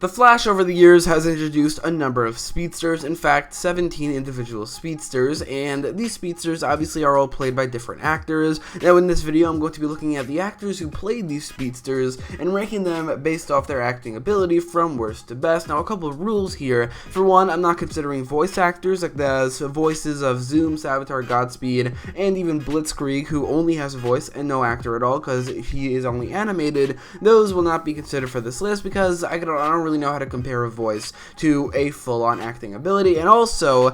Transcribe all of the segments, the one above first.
The Flash over the years has introduced a number of speedsters, in fact 17 individual speedsters, and these speedsters obviously are all played by different actors. Now in this video I'm going to be looking at the actors who played these speedsters and ranking them based off their acting ability from worst to best. Now a couple of rules here. For one, I'm not considering voice actors like the voices of Zoom, Savitar, Godspeed, and even Blitzkrieg, who only has a voice and no actor at all because he is only animated. Those will not be considered for this list because I don't really know how to compare a voice to a full-on acting ability. And also,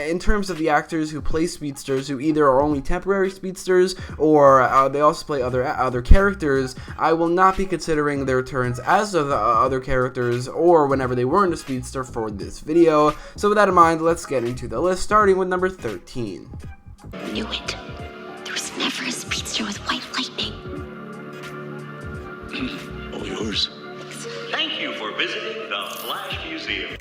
in terms of the actors who play speedsters, who either are only temporary speedsters or they also play other characters, I will not be considering their turns as the other characters or whenever they weren't a speedster for this video. So with that in mind, let's get into the list, starting with number 13. Knew it. There was never a speedster with white lightning. All yours. Thank you for visiting the Flash Museum.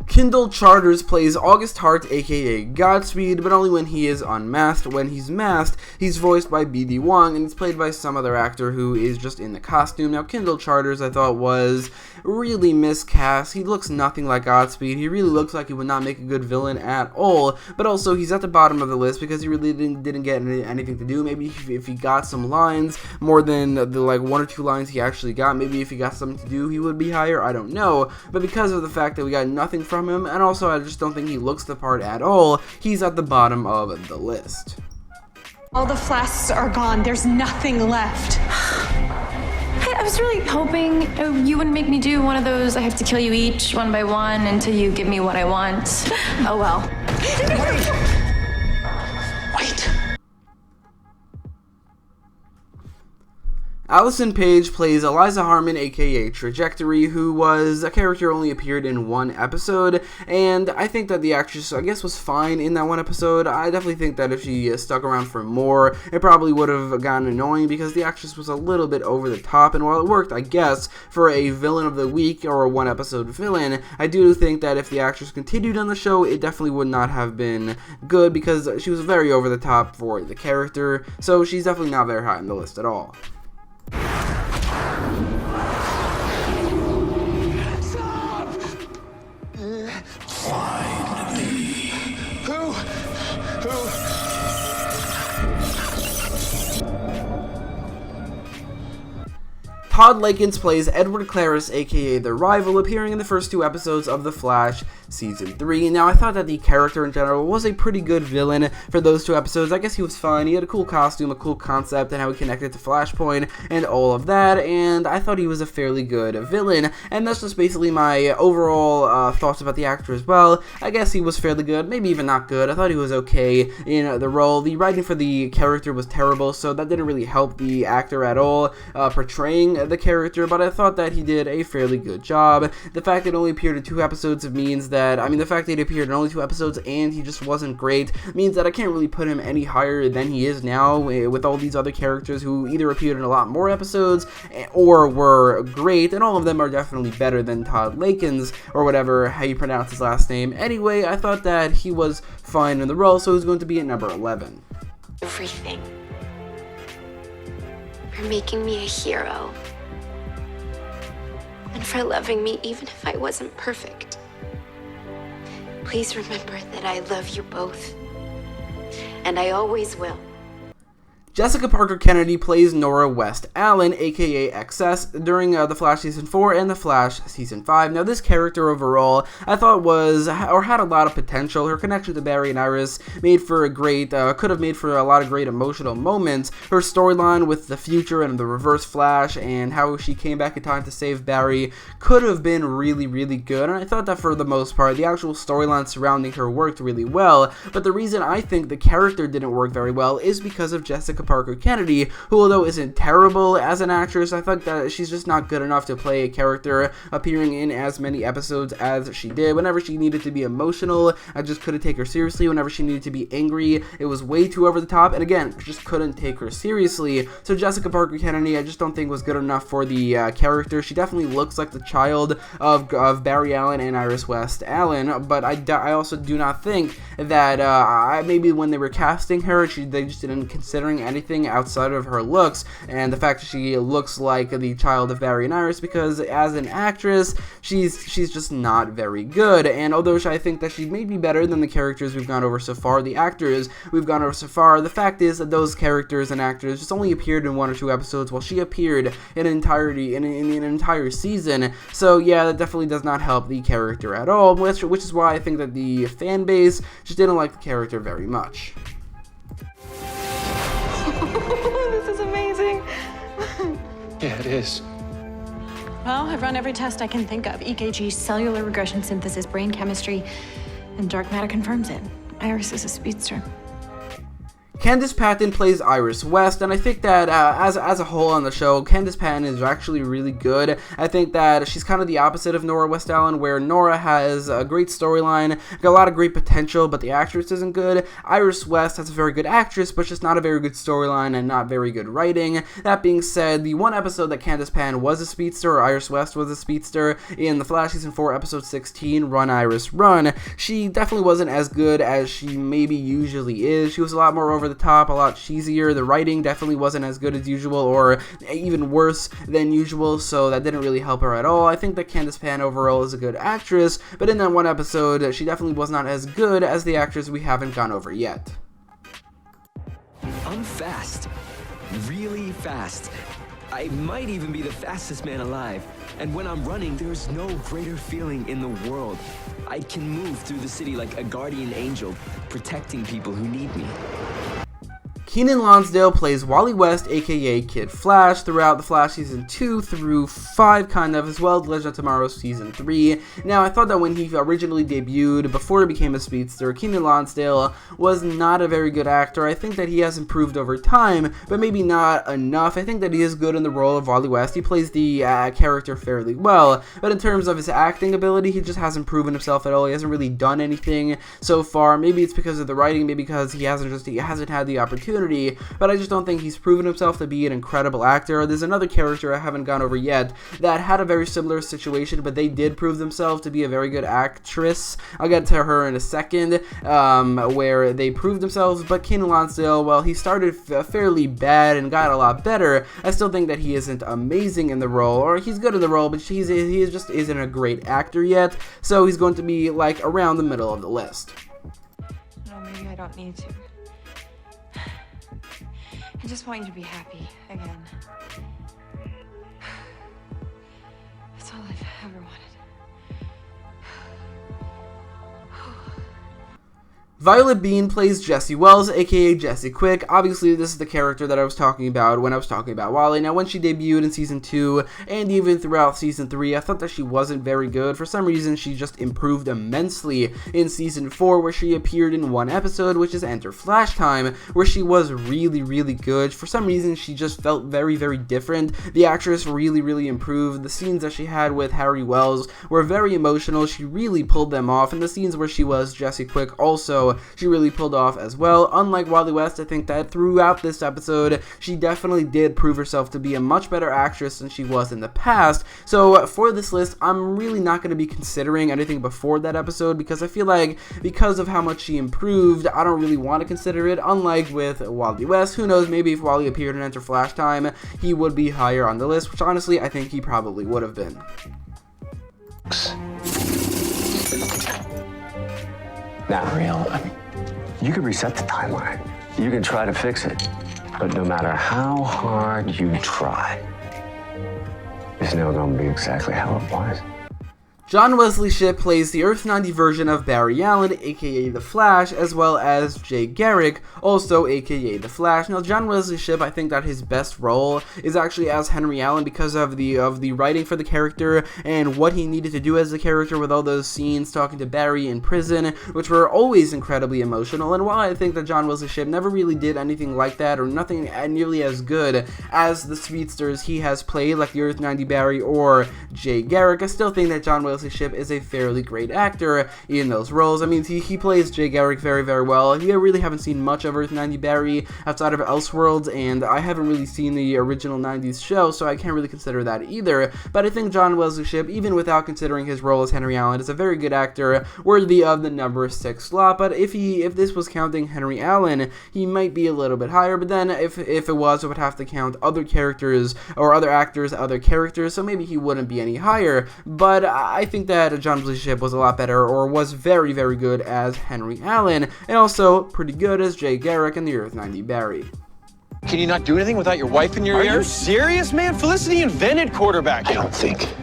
Kendall Charters plays August Hart, aka Godspeed, but only when he is unmasked. When he's masked, he's voiced by B.D. Wong, and it's played by some other actor who is just in the costume. Now, Kendall Charters, I thought, was really miscast. He looks nothing like Godspeed. He really looks like he would not make a good villain at all, but also he's at the bottom of the list because he really didn't get anything to do. Maybe if he got some lines, more than the like 1 or 2 lines he actually got, maybe if he got something to do, he would be higher. I don't know, but because of the fact that we got nothing from him, and also I just don't think he looks the part at all, he's at the bottom of the list. All the flasks are gone. There's nothing left. I was really hoping you wouldn't make me do one of those I have to kill you each one by one until you give me what I want. Oh well. Wait. Allison Paige plays Eliza Harmon, aka Trajectory, who was a character who only appeared in 1 episode, and I think that the actress, I guess, was fine in that 1 episode. I definitely think that if she stuck around for more, it probably would have gotten annoying because the actress was a little bit over the top, and while it worked, I guess, for a villain of the week or a 1 episode villain, I do think that if the actress continued on the show, it definitely would not have been good because she was very over the top for the character, so she's definitely not very high on the list at all. Finally. Who? Todd Lacanse plays Edward Claris, aka The Rival, appearing in the first 2 episodes of The Flash Season 3. Now, I thought that the character in general was a pretty good villain for those 2 episodes. I guess he was fine. He had a cool costume, a cool concept, and how he connected to Flashpoint, and all of that, and I thought he was a fairly good villain, and that's just basically my overall thoughts about the actor as well. I guess he was fairly good, maybe even not good. I thought he was okay in the role. The writing for the character was terrible, so that didn't really help the actor at all portraying the character, but I thought that he did a fairly good job. The fact that it only appeared in 2 episodes means that, the fact that he appeared in only 2 episodes and he just wasn't great means that I can't really put him any higher than he is now with all these other characters who either appeared in a lot more episodes or were great, and all of them are definitely better than Todd Lacanse, or whatever, how you pronounce his last name. Anyway, I thought that he was fine in the role, so he's going to be at number 11. Everything. For making me a hero. And for loving me even if I wasn't perfect. Please remember that I love you both. And I always will. Jessica Parker Kennedy plays Nora West Allen, aka XS, during The Flash Season 4 and The Flash Season 5. Now, this character overall, I thought had a lot of potential. Her connection to Barry and Iris made for a great, could have made for a lot of great emotional moments. Her storyline with the future and the Reverse Flash and how she came back in time to save Barry could have been really, really good. And I thought that for the most part, the actual storyline surrounding her worked really well. But the reason I think the character didn't work very well is because of Jessica Parker Kennedy, who, although isn't terrible as an actress, I thought that she's just not good enough to play a character appearing in as many episodes as she did. Whenever she needed to be emotional, I just couldn't take her seriously. Whenever she needed to be angry, it was way too over the top, and again, just couldn't take her seriously. So Jessica Parker Kennedy, I just don't think was good enough for the character. She definitely looks like the child of Barry Allen and Iris West Allen, but I also do not think that maybe when they were casting her, they just didn't considering anything outside of her looks and the fact that she looks like the child of Barry and Iris, because as an actress, she's just not very good. And although I think that she may be better than the characters we've gone over so far, the actors we've gone over so far, the fact is that those characters and actors just only appeared in 1 or 2 episodes, while she appeared in an entire season. So yeah, that definitely does not help the character at all, which is why I think that the fan base just didn't like the character very much. This is amazing. Yeah, it is. Well, I've run every test I can think of. EKG, cellular regression synthesis, brain chemistry, and dark matter confirms it. Iris is a speedster. Candice Patton plays Iris West, and I think that as a whole on the show, Candice Patton is actually really good. I think that she's kind of the opposite of Nora West Allen, where Nora has a great storyline, got a lot of great potential, but the actress isn't good. Iris West has a very good actress, but just not a very good storyline and not very good writing. That being said, the one episode that Candice Patton was a speedster, or Iris West was a speedster, in The Flash Season 4, Episode 16, Run Iris Run, she definitely wasn't as good as she maybe usually is. She was a lot more over the top, a lot cheesier. The writing definitely wasn't as good as usual, or even worse than usual, so that didn't really help her at all. I think that Candice Patton overall is a good actress, but in that one episode, she definitely was not as good as the actors we haven't gone over yet. I'm fast. Really fast. I might even be the fastest man alive. And when I'm running, there's no greater feeling in the world. I can move through the city like a guardian angel, protecting people who need me. Keiynan Lonsdale plays Wally West, aka Kid Flash, throughout The Flash Season 2 through 5, kind of, as well as Legend of Tomorrow Season 3. Now, I thought that when he originally debuted, before he became a speedster, Keiynan Lonsdale was not a very good actor. I think that he has improved over time, but maybe not enough. I think that he is good in the role of Wally West. He plays the character fairly well, but in terms of his acting ability, he just hasn't proven himself at all. He hasn't really done anything so far. Maybe it's because of the writing, maybe because he hasn't had the opportunity, but I just don't think he's proven himself to be an incredible actor. There's another character I haven't gone over yet that had a very similar situation, but they did prove themselves to be a very good actress. I'll get to her in a second, where they proved themselves, but Keiynan Lonsdale, well, he started fairly bad and got a lot better. I still think that he isn't amazing in the role, or he's good in the role, but he just isn't a great actor yet, so he's going to be, like, around the middle of the list. No, maybe I don't need to. I just want you to be happy again. That's all I've ever wanted. Violet Bean plays Jesse Wells, aka Jesse Quick. Obviously, this is the character that I was talking about when I was talking about Wally. Now, when she debuted in Season 2, and even throughout Season 3, I thought that she wasn't very good. For some reason, she just improved immensely in Season 4, where she appeared in one episode, which is Enter Flash Time, where she was really, really good. For some reason, she just felt very, very different. The actress really, really improved. The scenes that she had with Harry Wells were very emotional. She really pulled them off, and the scenes where she was Jesse Quick also, she really pulled off as well. Unlike Wally West, I think that throughout this episode, she definitely did prove herself to be a much better actress than she was in the past. So for this list, I'm really not going to be considering anything before that episode, because I feel like because of how much she improved, I don't really want to consider it. Unlike with Wally West, who knows, maybe if Wally appeared in Enter Flash Time, he would be higher on the list, which honestly, I think he probably would have been. Not real. I mean, you can reset the timeline. You can try to fix it. But no matter how hard you try, it's never going to be exactly how it was. John Wesley Shipp plays the Earth 90 version of Barry Allen, aka The Flash, as well as Jay Garrick, also aka The Flash. Now, John Wesley Shipp, I think that his best role is actually as Henry Allen because of the writing for the character and what he needed to do as the character with all those scenes talking to Barry in prison, which were always incredibly emotional. And while I think that John Wesley Shipp never really did anything like that, or nothing nearly as good as the speedsters he has played, like the Earth 90 Barry or Jay Garrick, I still think that John Wesley Wesley Shipp is a fairly great actor in those roles. I mean, he plays Jay Garrick very, very well. We really haven't seen much of Earth 90 Barry outside of Elseworlds, and I haven't really seen the original 90s show, so I can't really consider that either. But I think John Wesley Shipp, even without considering his role as Henry Allen, is a very good actor, worthy of the number 6 slot. But if this was counting Henry Allen, he might be a little bit higher. But then if it was, it would have to count other characters or other actors, other characters, so maybe he wouldn't be any higher. But I think that John Wesley Shipp was a lot better, or was very, very good as Henry Allen, and also pretty good as Jay Garrick in the Earth 90 Barry. Can you not do anything without your wife in your ear? Are you serious, man? Felicity invented quarterbacking. I don't think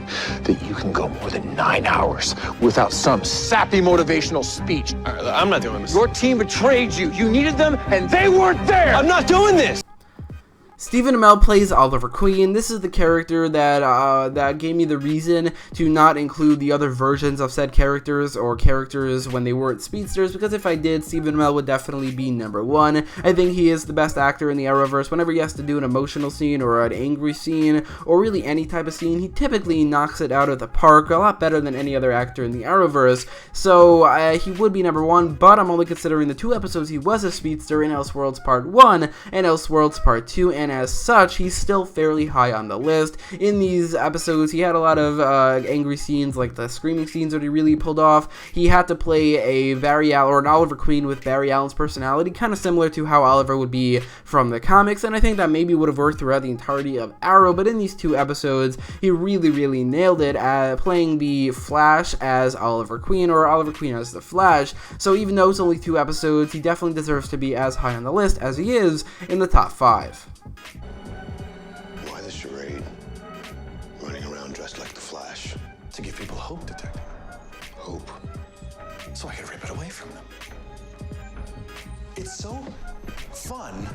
that you can go more than 9 hours without some sappy motivational speech. All right, I'm not doing this. Your team betrayed you. You needed them, and they weren't there. I'm not doing this. Stephen Amell plays Oliver Queen. This is the character that gave me the reason to not include the other versions of said characters or characters when they weren't Speedsters, because if I did, Stephen Amell would definitely be number 1. I think he is the best actor in the Arrowverse. Whenever he has to do an emotional scene or an angry scene or really any type of scene, he typically knocks it out of the park a lot better than any other actor in the Arrowverse. So he would be number 1, but I'm only considering the 2 episodes he was a Speedster in Elseworlds Part 1 and Elseworlds Part 2, and as such, he's still fairly high on the list. In these episodes, he had a lot of angry scenes, like the screaming scenes that he really pulled off. He had to play a Barry Allen or an Oliver Queen with Barry Allen's personality, kind of similar to how Oliver would be from the comics, and I think that maybe would have worked throughout the entirety of Arrow, but in these 2 episodes, he really, really nailed it at playing the Flash as Oliver Queen, or Oliver Queen as the Flash. So even though it's only 2 episodes, he definitely deserves to be as high on the list as he is in the top 5. Why the charade? Running around dressed like the Flash. To give people hope, Detective. Hope. So I could rip it away from them. It's so fun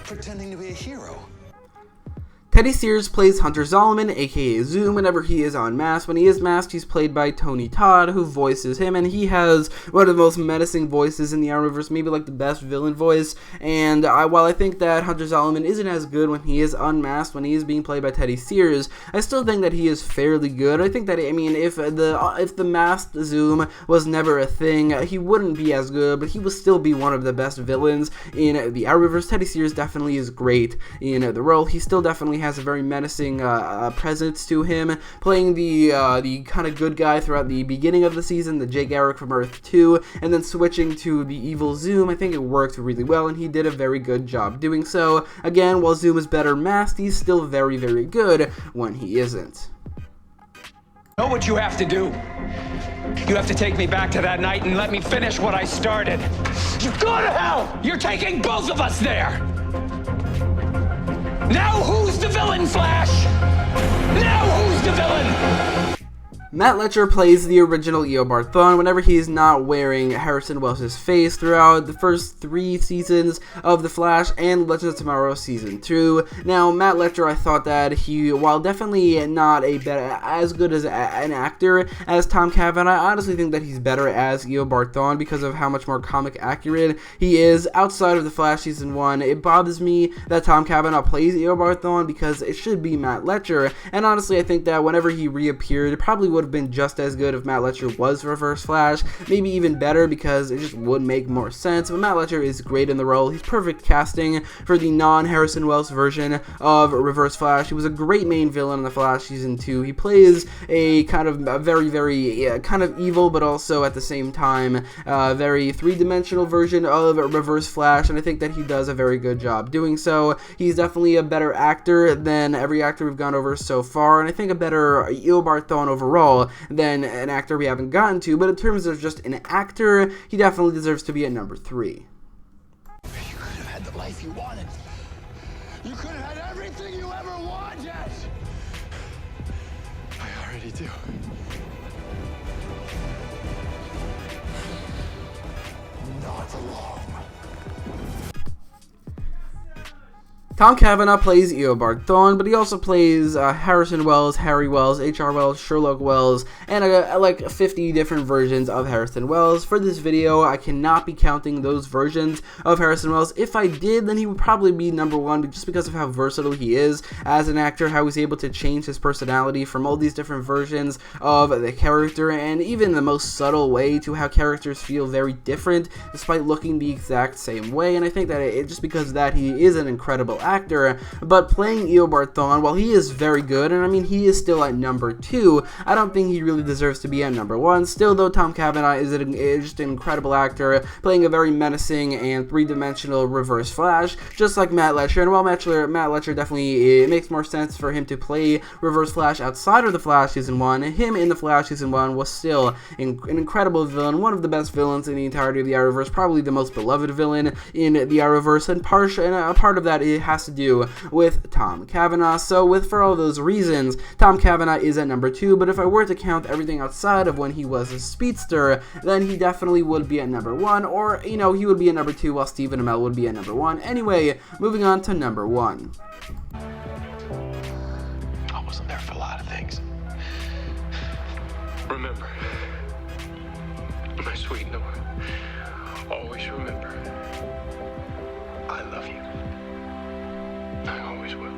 pretending to be a hero. Teddy Sears plays Hunter Zolomon, aka Zoom, whenever he is unmasked. When he is masked, he's played by Tony Todd, who voices him, and he has one of the most menacing voices in the Arrowverse, maybe like the best villain voice. And while I think that Hunter Zolomon isn't as good when he is unmasked, when he is being played by Teddy Sears, I still think that he is fairly good. I think that, I mean, if the masked Zoom was never a thing, he wouldn't be as good, but he would still be one of the best villains in the Arrowverse. Teddy Sears definitely is great in the role. He still definitely has a very menacing presence to him, playing the kind of good guy throughout the beginning of the season, the Jay Garrick from Earth 2, and then switching to the evil Zoom. I think it worked really well, and he did a very good job doing so. Again, while Zoom is better masked, he's still very, very good when he isn't. Know what you have to do. You have to take me back to that night and let me finish what I started. You go to hell! You're taking both of us there! Now who's the villain, Flash? Now who's the villain? Matt Letscher plays the original Eobard Thawne whenever he's not wearing Harrison Wells' face throughout the first 3 seasons of The Flash and Legends of Tomorrow Season 2. Now, Matt Letscher, I thought that he, while definitely not as good as an actor as Tom Cavanagh, I honestly think that he's better as Eobard Thawne because of how much more comic accurate he is outside of The Flash Season 1. It bothers me that Tom Cavanagh plays Eobard Thawne because it should be Matt Letscher, and honestly, I think that whenever he reappeared, it probably would have been just as good if Matt Letscher was Reverse Flash, maybe even better because it just would make more sense. But Matt Letscher is great in the role. He's perfect casting for the non-Harrison Wells version of Reverse Flash. He was a great main villain in The Flash Season 2. He plays a kind of very, very kind of evil, but also at the same time very three-dimensional version of Reverse Flash, and I think that he does a very good job doing so. He's definitely a better actor than every actor we've gone over so far, and I think a better Eobard Thawne overall than an actor we haven't gotten to, but in terms of just an actor, he definitely deserves to be at number 3. You could have had the life you wanted. You could have had everything you ever wanted. I already do. Not long. Tom Cavanagh plays Eobard Thawne, but he also plays Harrison Wells, Harry Wells, H.R. Wells, Sherlock Wells, and like 50 different versions of Harrison Wells. For this video, I cannot be counting those versions of Harrison Wells. If I did, then he would probably be number one, just because of how versatile he is as an actor, how he's able to change his personality from all these different versions of the character, and even the most subtle way to how characters feel very different, despite looking the exact same way. And I think that just because of that, he is an incredible actor. But playing Eobard Thawne, while he is very good, and I mean he is still at number 2, I don't think he really deserves to be at number 1. Still though, Tom Cavanagh is just an incredible actor, playing a very menacing and three-dimensional Reverse Flash, just like Matt Letscher. And while Matt Letscher definitely, it makes more sense for him to play Reverse Flash outside of the Flash Season 1, him in the Flash Season 1 was still an incredible villain, one of the best villains in the entirety of the Arrowverse, probably the most beloved villain in the Arrowverse, and a part of that it has to do with Tom Cavanagh. So for all those reasons, Tom Cavanagh is at number 2, but if I were to count everything outside of when he was a speedster, then he definitely would be at number 1, or, you know, he would be at number 2 while Stephen Amell would be at number 1. Anyway, moving on to number 1. I wasn't there for a lot of things. Remember, my sweet Nora, always remember, I love you. I always will.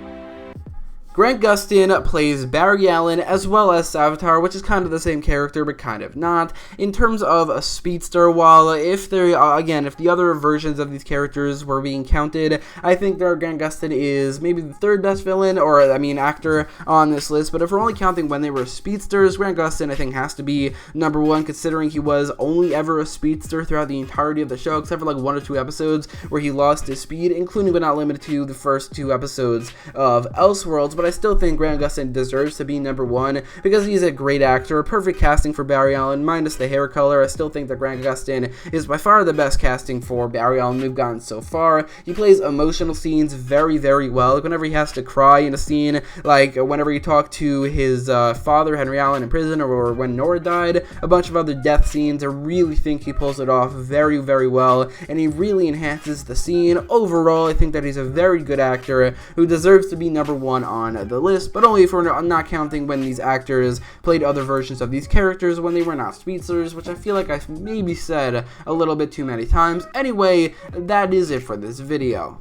Grant Gustin plays Barry Allen as well as Savitar, which is kind of the same character but kind of not. In terms of a speedster, while if the other versions of these characters were being counted, I think that Grant Gustin is maybe the third best villain, or actor on this list. But if we're only counting when they were speedsters, Grant Gustin I think has to be number 1, considering he was only ever a speedster throughout the entirety of the show, except for like 1 or 2 episodes where he lost his speed, including but not limited to the first 2 episodes of Elseworlds. But I still think Grant Gustin deserves to be number 1 because he's a great actor, perfect casting for Barry Allen, minus the hair color. I still think that Grant Gustin is by far the best casting for Barry Allen we've gotten so far. He plays emotional scenes very, very well. Like whenever he has to cry in a scene, like whenever he talked to his father, Henry Allen, in prison, or when Nora died, a bunch of other death scenes, I really think he pulls it off very, very well, and he really enhances the scene. Overall, I think that he's a very good actor who deserves to be number 1 on the list, but only if we're not counting when these actors played other versions of these characters when they were not speedsters, which I feel like I've maybe said a little bit too many times. Anyway, that is it for this video.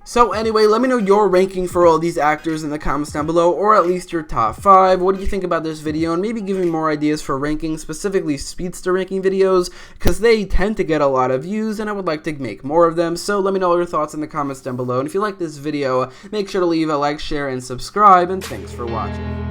So anyway, let me know your ranking for all these actors in the comments down below, or at least your top 5. What do you think about this video? And maybe give me more ideas for ranking, specifically speedster ranking videos, because they tend to get a lot of views, and I would like to make more of them. So let me know all your thoughts in the comments down below. And if you like this video, make sure to leave a like, share, and subscribe, and thanks for watching.